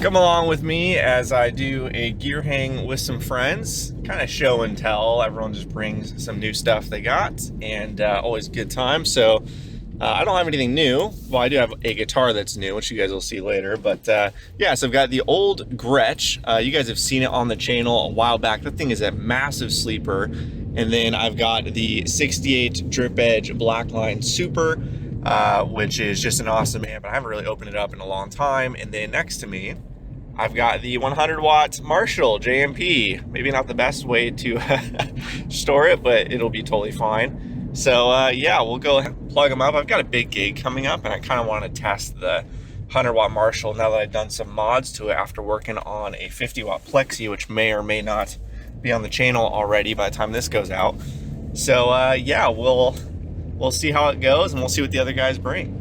Come along with me as I do a gear hang with some friends, kind of show and tell. Everyone just brings some new stuff they got, and always a good time. So I don't have anything new. Well, I do have a guitar that's new, which you guys will see later. But yeah, so I've got the old Gretsch. You guys have seen it on the channel a while back. That thing is a massive sleeper. And then I've got the 68 Drip Edge Blackline Super, which is just an awesome amp. I haven't really opened it up in a long time. And then next to me, I've got the 100 watt Marshall JMP. Maybe not the best way to store it, but it'll be totally fine. So yeah, we'll go ahead and plug them up. I've got a big gig coming up, and I kind of want to test the 100 watt Marshall now that I've done some mods to it after working on a 50 watt Plexi, which may or may not be on the channel already by the time this goes out. So yeah, we'll see how it goes, and we'll see what the other guys bring.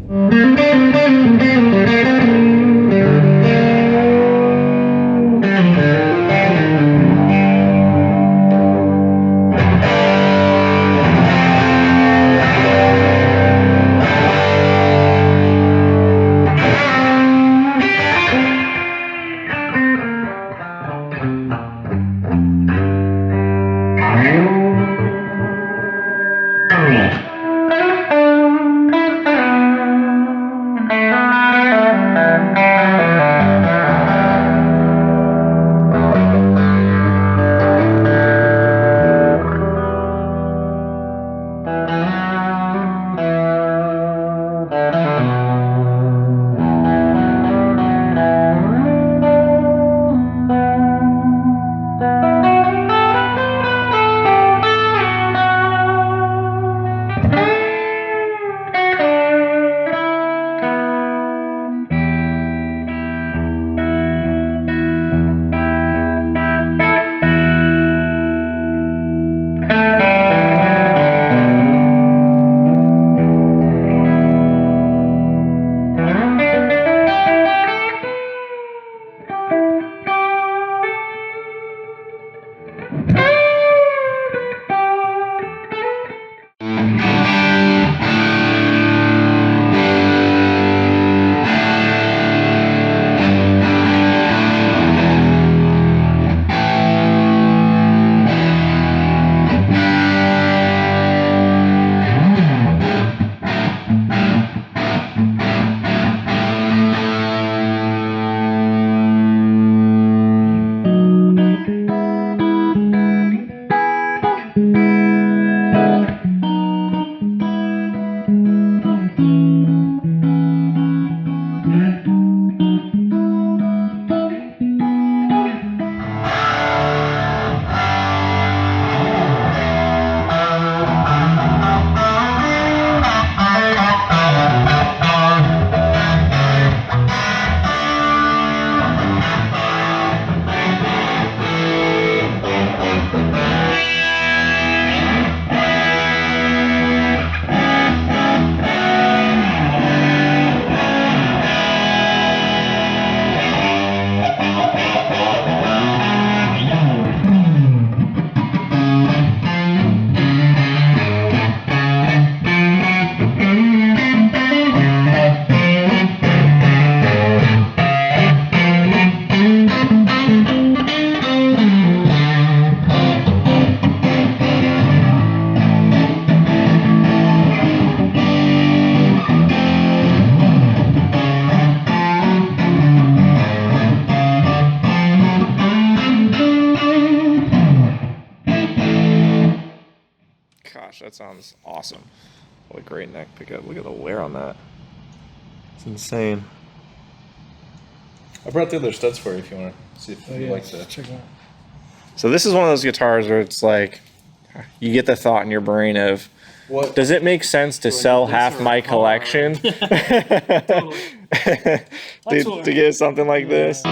Gosh, that sounds awesome. What a great neck pickup. Look at the wear on that. It's insane. I brought the other studs for you if you want to see if you like that. Check it out. So this is one of those guitars where it's like, you get the thought in your brain of, What? does it make sense to sell half my collection Totally. to get something like this?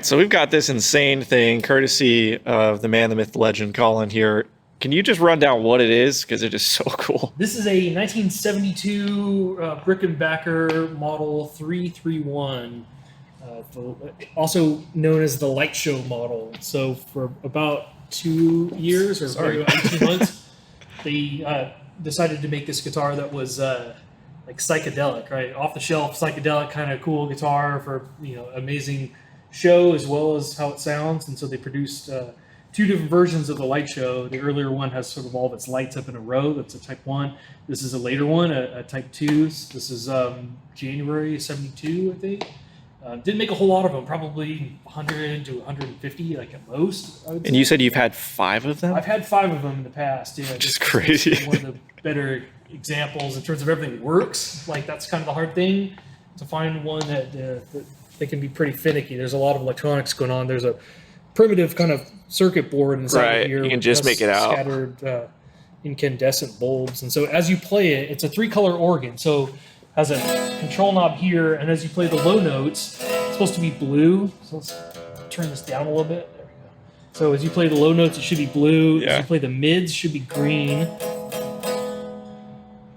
So we've got this insane thing, courtesy of the man, the myth, the legend, Collin here. Can you just run down what it is? Because it is so cool. This is a 1972 Rickenbacker model 331, also known as the Lightshow model. So for about 2 years or maybe about 18 months, they decided to make this guitar that was like psychedelic, right? Off the shelf, psychedelic kind of cool guitar for, you know, amazing show as well as how it sounds. And so they produced 2 different versions of the Lightshow. The earlier one has sort of all of its lights up in a row. That's a Type 1. This is a later one, a Type 2. This is January 72, I think. Didn't make a whole lot of them, probably 100 to 150, like at most. And you said you've had 5 of them? I've had 5 of them in the past. Yeah, which is crazy. One of the better examples in terms of everything works. Like that's kind of the hard thing, to find one that they can be pretty finicky. There's a lot of electronics going on. There's a primitive kind of circuit board inside of here. You can just make it out. Scattered incandescent bulbs. And so as you play it, it's a 3-color organ. So it has a control knob here, and as you play the low notes, it's supposed to be blue. So let's turn this down a little bit. There we go. So as you play the low notes, it should be blue. Yeah. As you play the mids, it should be green.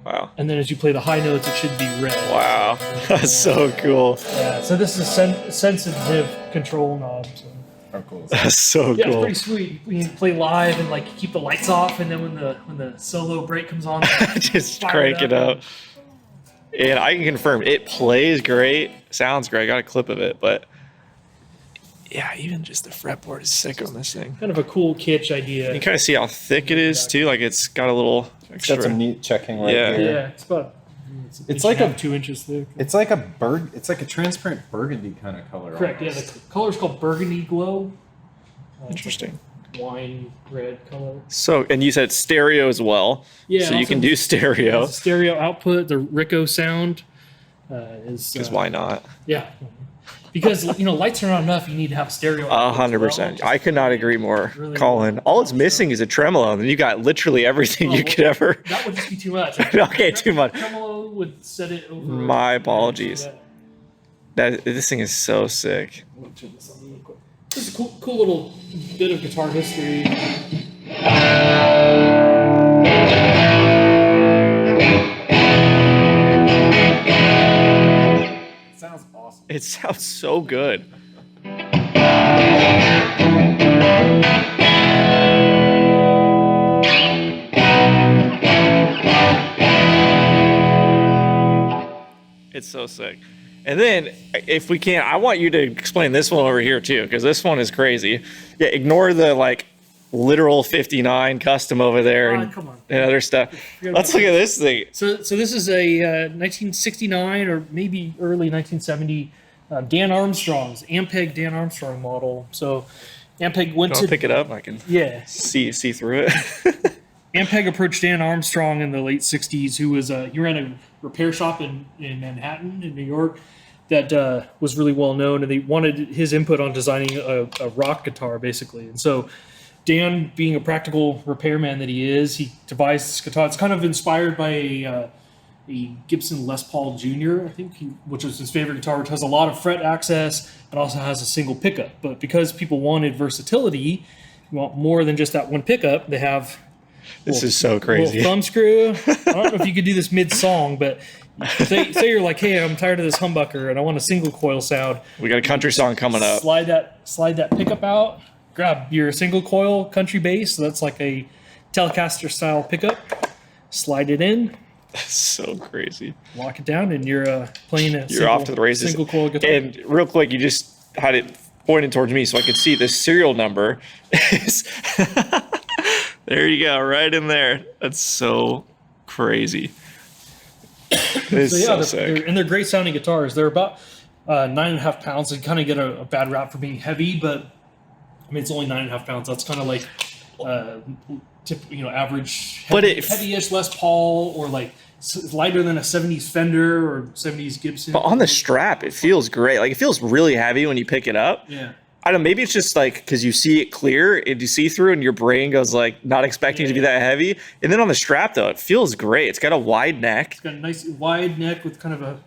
Wow. And then as you play the high notes, it should be red. Wow. That's so cool. Yeah, so this is a sensitive control knob. So. How cool is that? That's so Yeah, cool. it's pretty sweet. You can play live and like keep the lights off, and then when the solo break comes on, Just fire crank it up. And I can confirm it plays great, sounds great. I got a clip of it, but yeah, even just the fretboard is sick on this thing. Kind of a cool kitsch idea. You kind of see how thick it is too. Like it's got a little extra. Got some neat checking right Yeah. here. Yeah, it's about It's like a 2 inches thick. It's like a transparent burgundy kind of color. Correct. Yeah, almost. the color's called Burgundy Glow. Interesting. Wine red color. So, and you said stereo as well. Yeah. So you also can do stereo. the stereo output, the Rico sound is. Because why not? Yeah. Because lights are not enough. You need to have a stereo. output as 100%. well. I could not agree more, Really Collin. All it's missing is a tremolo, and you got literally everything you could ever. That would just be too much. Okay, too much. Tremolo would set it over. My apologies. This thing is so sick. Let me turn this on real quick. This is a cool little bit of guitar history. It sounds awesome. It sounds so good. It's so sick. And then, if we can, I want you to explain this one over here too, because this one is crazy. Yeah, ignore the like literal 59 custom over there and, Come on. and other stuff. Let's look at this thing. So this is a 1969 or maybe early 1970 Dan Armstrong's Ampeg Dan Armstrong model. So Ampeg went I'll to pick it up. I can see through it. Ampeg approached Dan Armstrong in the late 60s, who was he ran a repair shop in Manhattan, in New York, that was really well known, and they wanted his input on designing a rock guitar, basically. And so Dan, being a practical repairman that he is, he devised this guitar. It's kind of inspired by a Gibson Les Paul Jr., I think, which was his favorite guitar, which has a lot of fret access and also has a single pickup. But because people wanted versatility, you want more than just that one pickup, they have This is so crazy. thumb screw. I don't know if you could do this mid-song, but say you're like, hey, I'm tired of this humbucker and I want a single coil sound. We got a country song coming up. Slide that pickup out, grab your single coil country bass. So that's like a Telecaster style pickup. Slide it in. That's so crazy. Lock it down, and you're playing off to the races. Single coil guitar. And real quick, you just had it pointed towards me so I could see the serial number. There you go, right in there. That's so crazy. It's so sick. They're great sounding guitars. They're about 9.5 pounds. They kind of get a bad rap for being heavy, but I mean it's only 9.5 pounds. That's kind of like average, heavy-ish Les Paul, or like lighter than a 70s Fender or 70s Gibson. But on the strap, it feels great. Like it feels really heavy when you pick it up. Yeah. I don't know, maybe it's just like because you see it clear and you see through and your brain goes like not expecting it to be that heavy. And then on the strap though, it feels great. It's got a wide neck. It's got a nice wide neck with kind of a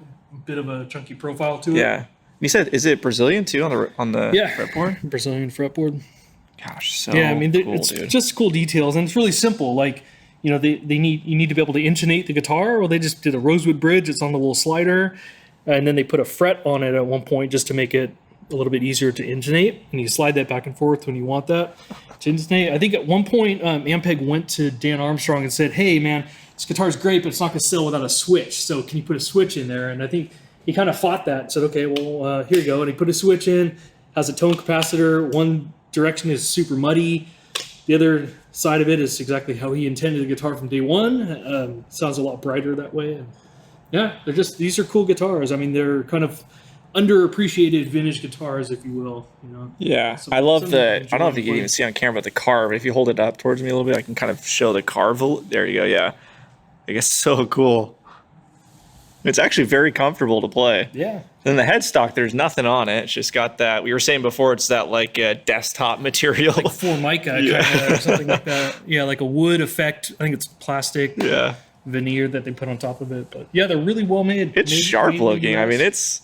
bit of a chunky profile to it. Yeah. You said, is it Brazilian too on the fretboard? Brazilian fretboard. Gosh, so yeah, I mean cool, it's dude. just cool details, and it's really simple. Like, you need to be able to intonate the guitar. Well, they just did a rosewood bridge. It's on the little slider, and then they put a fret on it at one point just to make it a little bit easier to intonate. And you slide that back and forth when you want that to intonate. I think at one point Ampeg went to Dan Armstrong and said, "Hey man, this guitar's great, but it's not going to sell without a switch. So can you put a switch in there?" And I think he kind of fought that and said, "Okay, well here you go." And he put a switch in, has a tone capacitor. One direction is super muddy. The other side of it is exactly how he intended the guitar from day one. Sounds a lot brighter that way. And yeah, these are cool guitars. I mean, they're kind of underappreciated vintage guitars, if you will. Yeah, I love the. I don't know if you can even see on camera, but the carve. If you hold it up towards me a little bit, I can kind of show the carve. There you go. Yeah, I guess so cool. It's actually very comfortable to play. Yeah. Then the headstock, there's nothing on it. It's just got that. We were saying before, it's that like desktop material, like Formica kind of, or something like that. Yeah, like a wood effect. I think it's plastic. Yeah. Veneer that they put on top of it. But yeah, they're really well made. It's sharp looking. I mean, it's.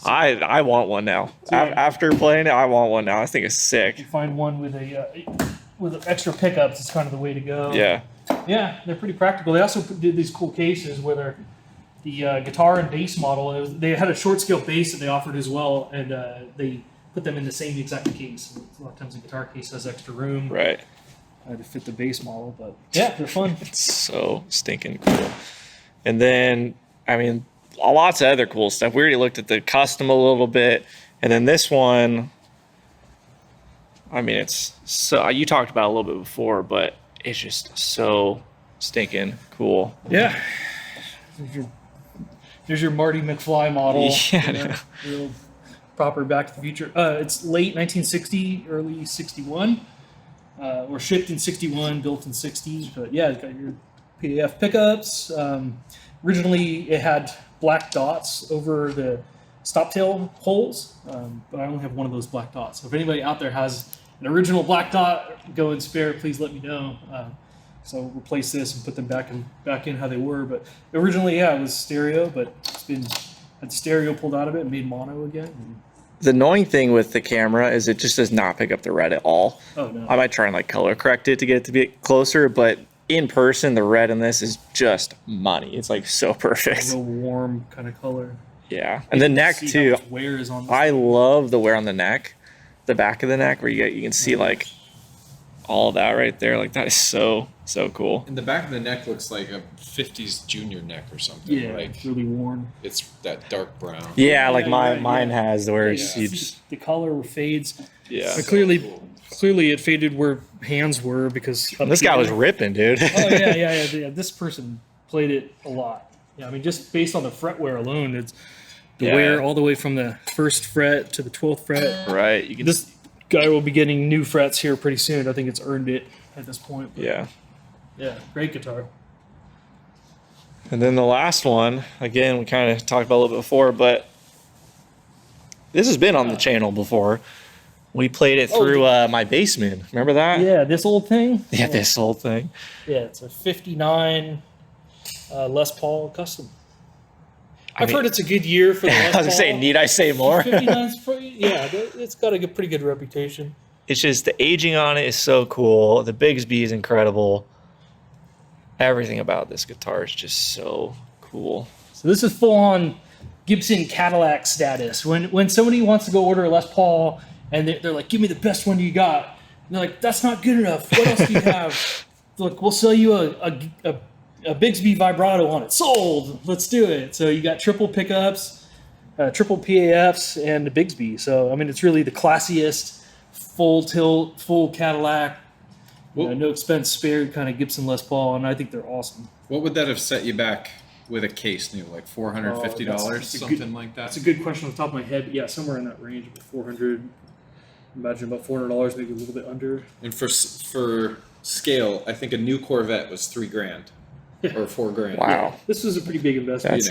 I want one now. Yeah. After playing it, I want one now. I think it's sick. You find one with extra pickups. It's kind of the way to go. Yeah. Yeah, they're pretty practical. They also did these cool cases where they're. The guitar and bass model, they had a short scale bass that they offered as well, and they put them in the same exact case. A lot of times the guitar case has extra room to fit the bass model, but yeah, they're fun. It's so stinking cool. And then, I mean, lots of other cool stuff. We already looked at the custom a little bit, and then this one, I mean, it's so, you talked about it a little bit before, but it's just so stinking cool. Yeah. There's your Marty McFly model. Yeah. Real proper Back to the Future. It's late 1960, early 61. Or shipped in 61, built in 60. But yeah, it's got your PAF pickups. Originally, it had black dots over the stop tail holes, but I only have one of those black dots. So if anybody out there has an original black dot, go and spare, please let me know. So replace this and put them back in how they were. But originally, yeah, it was stereo, but it's been had stereo pulled out of it and made mono again. The annoying thing with the camera is it just does not pick up the red at all. Oh no! I might try and like color correct it to get it to be closer, but in person, the red in this is just money. It's like so perfect. A real warm kind of color. Yeah, and the neck too. Wear is on this I love the wear on the neck, the back of the neck, where you can see like all of that right there. Like that is so cool. And the back of the neck looks like a 50s junior neck or something. Yeah, like it's really worn. It's that dark brown. Yeah, like mine has where the color fades. Yeah. But clearly it faded where hands were because this guy was ripping, dude. Oh yeah. This person played it a lot. Yeah, I mean just based on the fret wear alone, it's the wear all the way from the 1st fret to the 12th fret. Right. This guy will be getting new frets here pretty soon. I think it's earned it at this point. But yeah, great guitar. And then the last one, again, we kind of talked about a little bit before, but this has been on the channel before. We played it through my basement. Remember that? Yeah, this old thing? Yeah, this old thing. Yeah, it's a 59 Les Paul Custom. I've heard it's a good year for the Les Paul. I was gonna say, need I say more? 59's yeah, it's got a pretty good reputation. It's just the aging on it is so cool. The Bigsby is incredible. Everything about this guitar is just so cool. So this is full on Gibson Cadillac status. When somebody wants to go order a Les Paul and they're like, give me the best one you got. And they're like, that's not good enough. What else do you have? Look, we'll sell you a Bigsby vibrato on it. Sold. Let's do it. So you got triple pickups, triple PAFs, and the Bigsby. So I mean, it's really the classiest full tilt, full Cadillac, no expense spared kind of Gibson Les Paul, and I think they're awesome. What would that have set you back with a case new, like $450, something like that? That's a good question off the top of my head. But yeah, somewhere in that range, about 400. Imagine about $400, maybe a little bit under. And for scale, I think a new Corvette was $3,000 or $4,000. Wow. Yeah, this was a pretty big investment.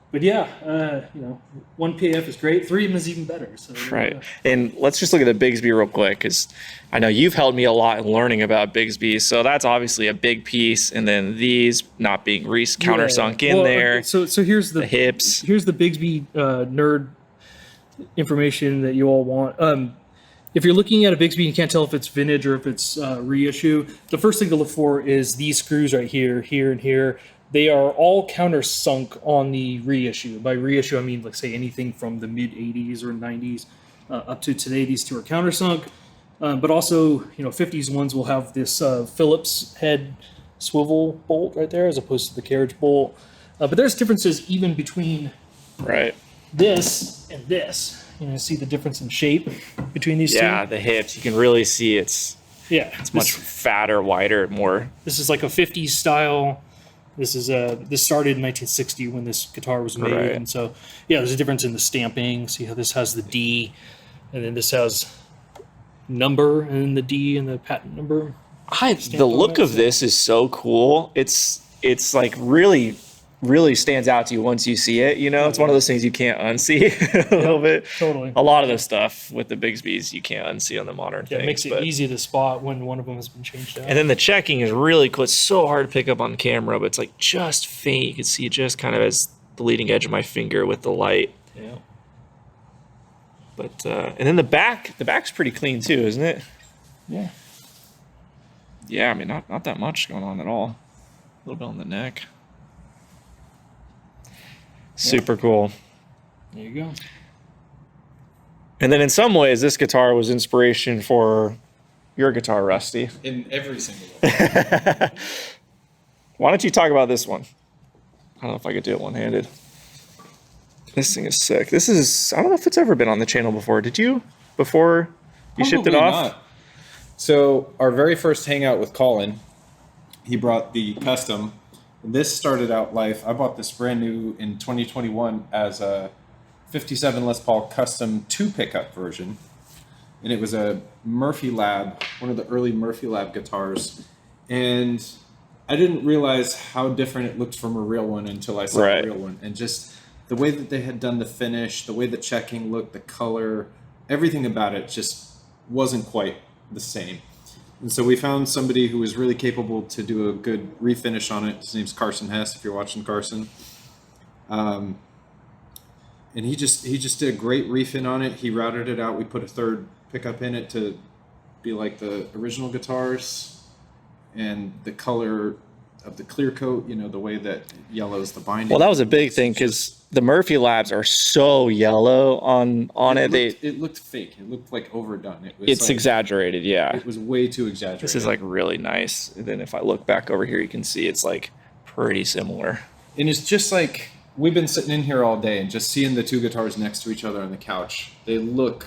But yeah, one PF is great. 3 of them is even better. So right. And let's just look at the Bigsby real quick, because I know you've helped me a lot in learning about Bigsby. So that's obviously a big piece. And then these not being countersunk in there. So here's the hips. Here's the Bigsby nerd information that you all want. If you're looking at a Bigsby and you can't tell if it's vintage or if it's reissue, the first thing to look for is these screws right here, here, and here. They are all countersunk on the reissue. By reissue, I mean, like, say, anything from the mid-'80s or '90s up to today. These two are countersunk. But also, 50s ones will have this Phillips head swivel bolt right there as opposed to the carriage bolt. But there's differences even between this and this. See the difference in shape between these two? Yeah, the hips. You can really see it's much fatter, wider, more. This is like a 50s style. This started in 1960 when this guitar was made, and so there's a difference in the stamping. See how this has the D, and then this has number, and then the D and the patent number. The look of this is so cool. It's like really stands out to you once you see it. It's one of those things you can't unsee a little bit. Totally. A lot of the stuff with the Bigsbys you can't unsee on the modern things. It makes it easy to spot when one of them has been changed out. And then the checking is really cool. It's so hard to pick up on camera, but it's like just faint. You can see just kind of as the leading edge of my finger with the light. Yeah. But and then the back's pretty clean too, isn't it? Yeah. Yeah, I mean not that much going on at all. A little bit on the neck. Super cool. There you go. And then in some ways, this guitar was inspiration for your guitar, Rusty. In every single one. Why don't you talk about this one? I don't know if I could do it one-handed. This thing is sick. I don't know if it's ever been on the channel before. Did you? Before you shipped it off? Not. So our very first hangout with Collin, he brought the custom. This started out life. I bought this brand new in 2021 as a 57 Les Paul custom 2-pickup version. And it was a Murphy Lab, one of the early Murphy Lab guitars. And I didn't realize how different it looked from a real one until I saw a real one. And just the way that they had done the finish, the way the checking looked, the color, everything about it just wasn't quite the same. And so we found somebody who was really capable to do a good refinish on it. His name's Carson Hess, if you're watching Carson. And he just did a great refin on it. He routed it out. We put a third pickup in it to be like the original guitars. And the color of the clear coat, the way that yellows the binding. Well, that was a big thing because the Murphy Labs are so yellow on it. It looked fake. It looked like overdone. It's exaggerated, yeah. It was way too exaggerated. This is like really nice. And then if I look back over here, you can see it's like pretty similar. And it's just like we've been sitting in here all day and just seeing the two guitars next to each other on the couch. They look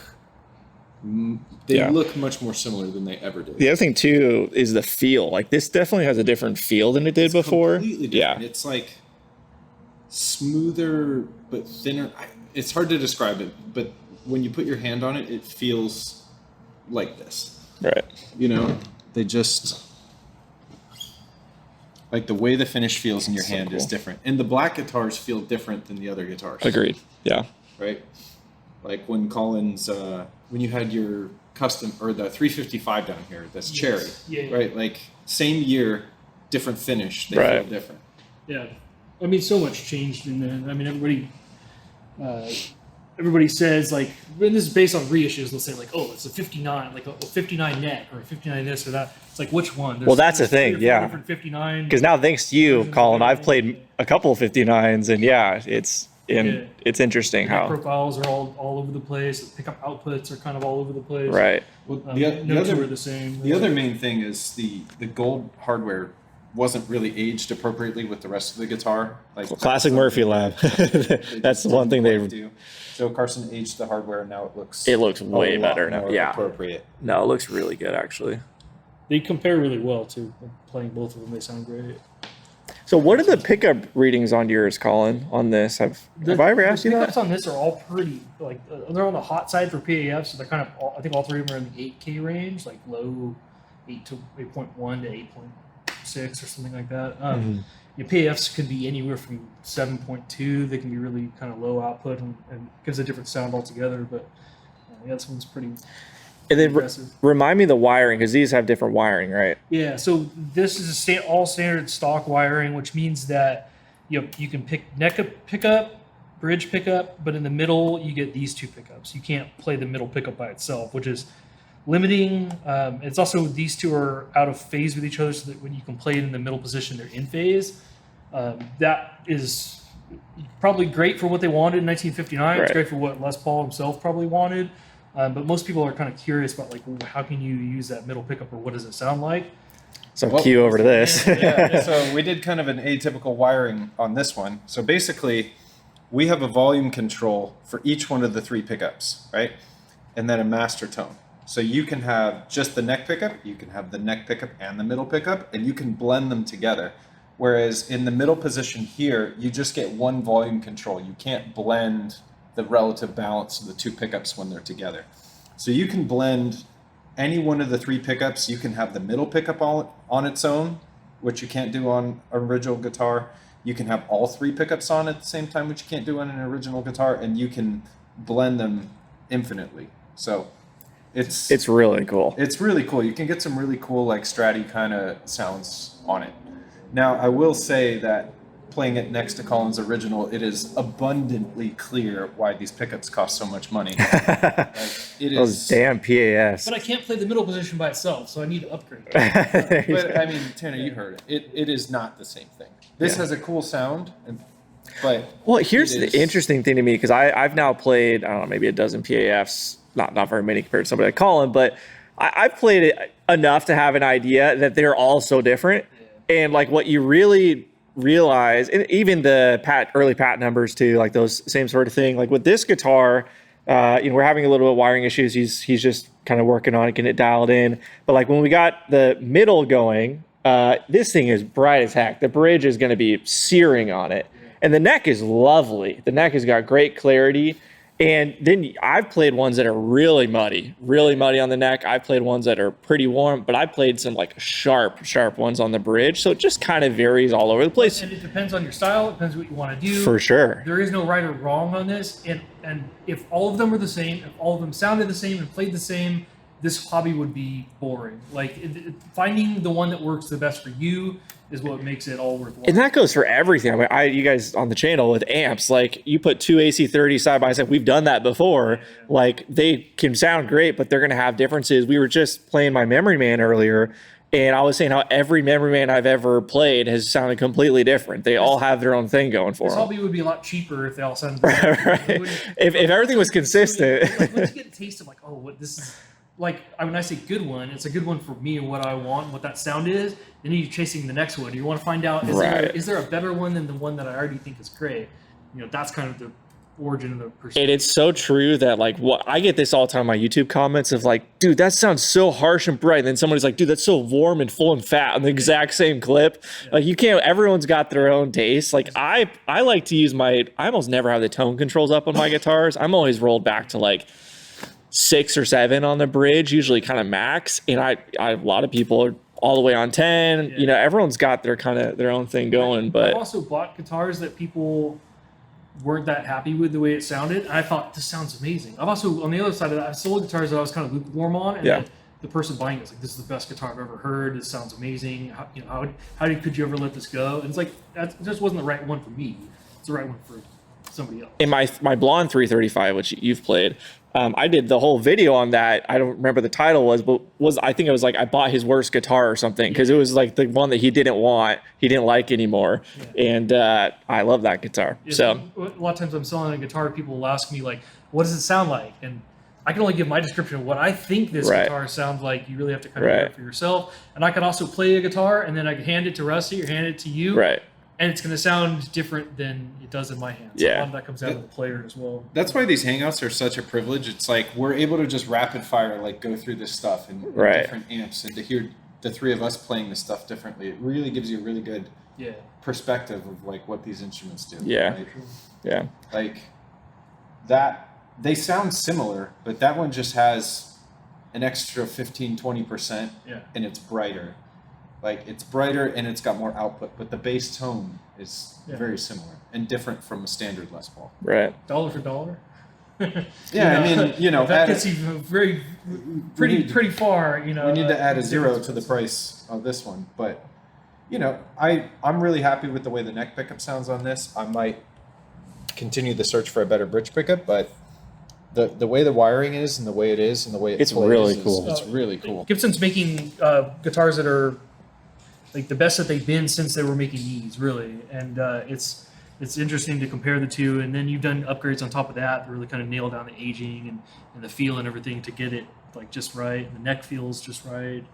much more similar than they ever did. The other thing too is the feel. Like this definitely has a different feel than it did before. Completely different. Yeah. It's like smoother but thinner. It's hard to describe it, but when you put your hand on it, it feels like this. Right. They just like the way the finish feels in your hand is different. And the black guitars feel different than the other guitars. Agreed. Yeah. Right? Like when Collin's when you had your custom or the 355 down here, that's cherry. Yeah. Right? Like same year, different finish. They Right. feel different. Yeah, I mean, so much changed in the. I mean, everybody says like, and this is based on reissues. They'll say like, oh, it's a 59, like a 59 neck or a 59 this or that. It's like which one? Well, that's the there's 3 thing, or 4 yeah. Different 59. Because now, thanks to you, versions of Colin, I've everything. played a couple of 59s, and yeah, it's interesting The neck how. profiles are all over the place. The pickup outputs are kind of all over the place. Right. Well, No two are the same. The other main thing is the gold hardware wasn't really aged appropriately with the rest of the guitar. Like Classic Murphy Lab. That's the one thing they do. So Carson aged the hardware, and now it looks way a lot better now. more Yeah. appropriate. No, it looks really good actually. They compare really well too. Playing both of them, they sound great. So, what are the pickup readings on yours, Colin? On this, have I ever asked you The that? pickups on this are all pretty like they're on the hot side for PAF, so they're kind of I think all 3 of them are in the 8K range, like low 8 to 8.1 to 8.6 or something like that. Your PAFs could be anywhere from 7.2. They can be really kind of low output and gives a different sound altogether. But yeah, this one's pretty. And then impressive. remind me the wiring, because these have different wiring, right? Yeah, so this is all standard stock wiring, which means that you can pick pickup, bridge pickup, but in the middle you get these 2 pickups. You can't play the middle pickup by itself, which is limiting. It's also these 2 are out of phase with each other, so that when you can play it in the middle position, they're in phase. That is probably great for what they wanted in 1959. Right. It's great for what Les Paul himself probably wanted. But most people are kind of curious about like, well, how can you use that middle pickup, or what does it sound like? So, cue over to this. Yeah, so we did kind of an atypical wiring on this one. So basically, we have a volume control for each one of the 3 pickups, right? And then a master tone. So you can have just the neck pickup, you can have the neck pickup and the middle pickup, and you can blend them together. Whereas in the middle position here, you just get one volume control. You can't blend the relative balance of the 2 pickups when they're together. So you can blend any one of the 3 pickups. You can have the middle pickup on its own, which you can't do on an original guitar. You can have all 3 pickups on at the same time, which you can't do on an original guitar, and you can blend them infinitely. So it's really cool. It's really cool. You can get some really cool like Stratty kind of sounds on it. Now, I will say that playing it next to Colin's original, it is abundantly clear why these pickups cost so much money. Like, it Those is. damn PAFs. But I can't play the middle position by itself, so I need to upgrade. But I mean, Tanner, you heard it. It is not the same thing. This has a cool sound, but Well, here's it is- the interesting thing to me, because I've now played, I don't know, maybe a dozen PAFs, not very many compared to somebody like Colin, but I've played it enough to have an idea that they're all so different. And like what you really realize, and even the early Pat numbers too, like those same sort of thing. Like with this guitar, we're having a little bit of wiring issues. He's just kind of working on it, getting it dialed in. But like when we got the middle going, this thing is bright as heck. The bridge is going to be searing on it. And the neck is lovely. The neck has got great clarity. And then I've played ones that are really muddy on the neck. I've played ones that are pretty warm, but I played some like sharp ones on the bridge. So it just kind of varies all over the place. And it depends on your style. It depends what you want to do. For sure. There is no right or wrong on this. And if all of them are the same, if all of them sounded the same and played the same, this hobby would be boring. Like finding the one that works the best for you is what makes it all worthwhile. And that goes for everything. I mean, you guys on the channel with amps, like you put 2 AC30 side by side. We've done that before. Like they can sound great, but they're going to have differences. We were just playing my Memory Man earlier, and I was saying how every Memory Man I've ever played has sounded completely different. They all have their own thing going for This them. hobby would be a lot cheaper if they all sounded Right. If everything was consistent. Like, once you get a taste of like, oh, what this is like, when I say good one, it's a good one for me and what I want, what that sound is. Then you're chasing the next one. You want to find out, is there a better one than the one that I already think is great? That's kind of the origin of the pursuit. And it's so true that like what I get this all the time in my YouTube comments of like, dude, that sounds so harsh and bright. And then somebody's like, dude, that's so warm and full and fat on the exact same clip. Yeah. Like you can't, everyone's got their own taste. Like I like to use I almost never have the tone controls up on my guitars. I'm always rolled back to like 6 or 7 on the bridge, usually kind of max. And a lot of people are all the way on 10. Yeah. Everyone's got their kind of their own thing going. But I've also bought guitars that people weren't that happy with the way it sounded. I thought this sounds amazing. I've also, on the other side of that, I've sold guitars that I was kind of lukewarm on, and the person buying it is like, this is the best guitar I've ever heard. This sounds amazing. Could you ever let this go? And it's like, that just wasn't the right one for me. It's the right one for somebody else. In my Blonde 335, which you've played, I did the whole video on that. I don't remember the title but I think it was like I bought his worst guitar or something, because it was like the one that he didn't like anymore. Yeah. And I love that guitar. Yeah, so a lot of times I'm selling a guitar, people will ask me like, what does it sound like? And I can only give my description of what I think this guitar sounds like. You really have to kind of hear it for yourself. And I can also play a guitar, and then I can hand it to Rusty or hand it to you. Right. And it's going to sound different than it does in my hands. So a lot of that comes out of the player as well. That's why these hangouts are such a privilege. It's like we're able to just rapid fire, like go through this stuff and different amps, and to hear the three of us playing this stuff differently, it really gives you a really good perspective of like what these instruments do. Yeah. Right? Yeah. Like that, they sound similar, but that one just has an extra 15-20%, and it's brighter. Like it's brighter and it's got more output, but the bass tone is very similar and different from a standard Les Paul. Right. Dollar for dollar. Yeah, I mean, that gets you pretty far. We need to add a zero to the price of this one, but I'm really happy with the way the neck pickup sounds on this. I might continue the search for a better bridge pickup, but the way the wiring is and the way it is and the way it's really cool. It's really cool. Gibson's making guitars that are like the best that they've been since they were making these, really, and it's interesting to compare the two. And then you've done upgrades on top of that to really kind of nail down the aging and the feel and everything to get it like just right. And the neck feels just right.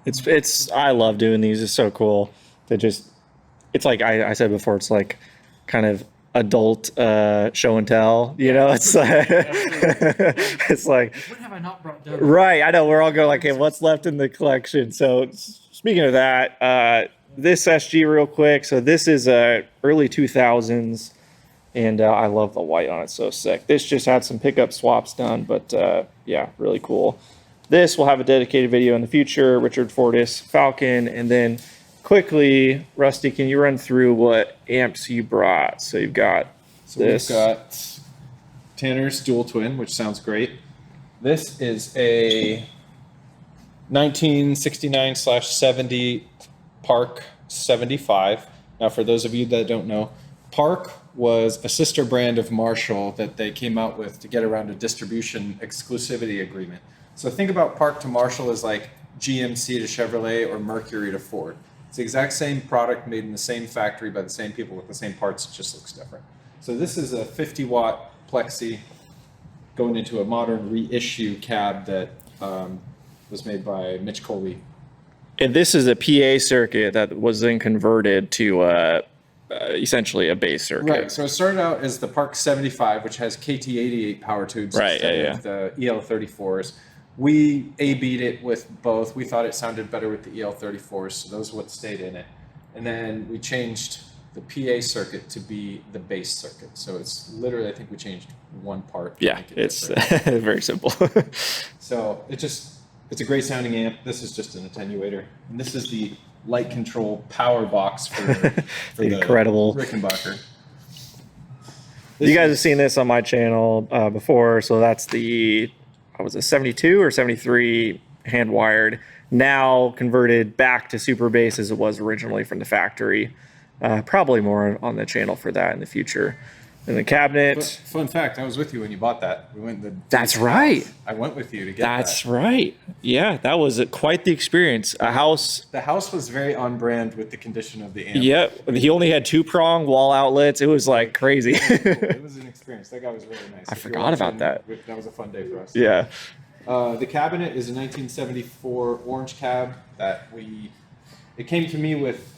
It's I love doing these. It's so cool. It's like I said before. It's like kind of adult show and tell. It's like it's like what have I not brought down? Right. I know we're all going like, hey, what's left in the collection? So speaking of that, this SG real quick. So this is early 2000s, and I love the white on it. So sick. This just had some pickup swaps done, but really cool. This will have a dedicated video in the future. Richard Fortis Falcon, and then quickly, Rusty, can you run through what amps you brought? So you've got this. We've got Tanner's Dual Twin, which sounds great. This is a 1969/70 Park 75. Now, for those of you that don't know, Park was a sister brand of Marshall that they came out with to get around a distribution exclusivity agreement. So think about Park to Marshall as like GMC to Chevrolet or Mercury to Ford. It's the exact same product made in the same factory by the same people with the same parts. It just looks different. So this is a 50-watt Plexi going into a modern reissue cab that was made by Mitch Coley. And this is a PA circuit that was then converted to essentially a bass circuit. Right. So it started out as the Park 75, which has KT88 power tubes instead of the EL34s. We A-B'd it with both. We thought it sounded better with the EL34s, so those are what stayed in it. And then we changed the PA circuit to be the bass circuit. So it's literally, I think we changed one part. Yeah, it's very simple. So it's a great sounding amp. This is just an attenuator. And this is the light control power box for the incredible Rickenbacker. You guys have seen this on my channel before, so that's the 72 or 73 hand wired, now converted back to super bass as it was originally from the factory. Probably more on the channel for that in the future. In the cabinet. But fun fact, I was with you when you bought that. We went That's right. I went with you to get that. That's right. Yeah, that was quite the experience. A house. The house was very on brand with the condition of the amp. Yep. He only had 2-prong wall outlets. It was like crazy. It was an experience. That guy was really nice. I forgot about that. That was a fun day for us. Yeah. The cabinet is a 1974 orange cab it came to me with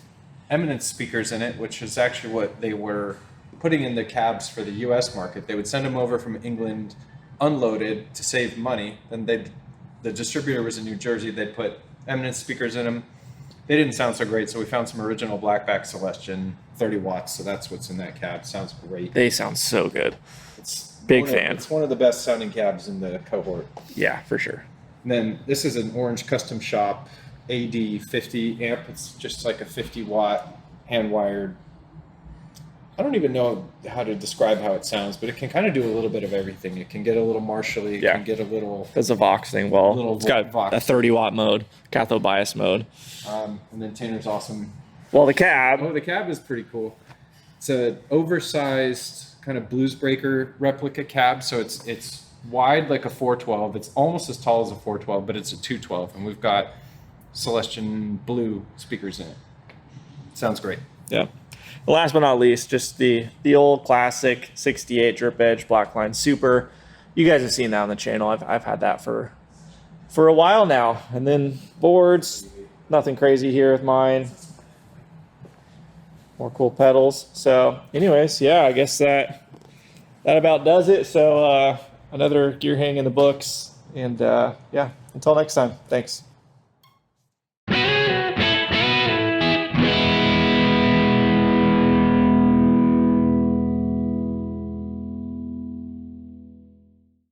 Eminence speakers in it, which is actually what they were putting in the cabs for the U.S. market. They would send them over from England unloaded to save money. Then the distributor was in New Jersey. They'd put Eminence speakers in them. They didn't sound so great, so we found some original Blackback Celestion 30 watts. So that's what's in that cab. Sounds great. They sound so good. It's big fan. It's one of the best sounding cabs in the cohort. Yeah, for sure. And then this is an Orange Custom Shop AD50 amp. It's just like a 50-watt hand wired. I I don't even know how to describe how it sounds, but it can kind of do a little bit of everything. It can get a little martially. It can get a little. Does the Vox thing well. Little It's got Vox. a 30-watt mode, cathode bias mode. And then Tanner's awesome. Well, the cab. Oh, the cab is pretty cool. It's an oversized kind of Blues Breaker replica cab, so it's wide like a 412. It's almost as tall as a 412, but it's a 212, and we've got Celestion Blue speakers in it. Sounds great. Yeah. Last but not least, just the old classic 68 drip edge Blackline Super. You guys have seen that on the channel. I've had that for a while now. And then boards, nothing crazy here with mine. More cool pedals. So anyways, yeah, I guess that about does it. So another gear hang in the books. And yeah, until next time, thanks.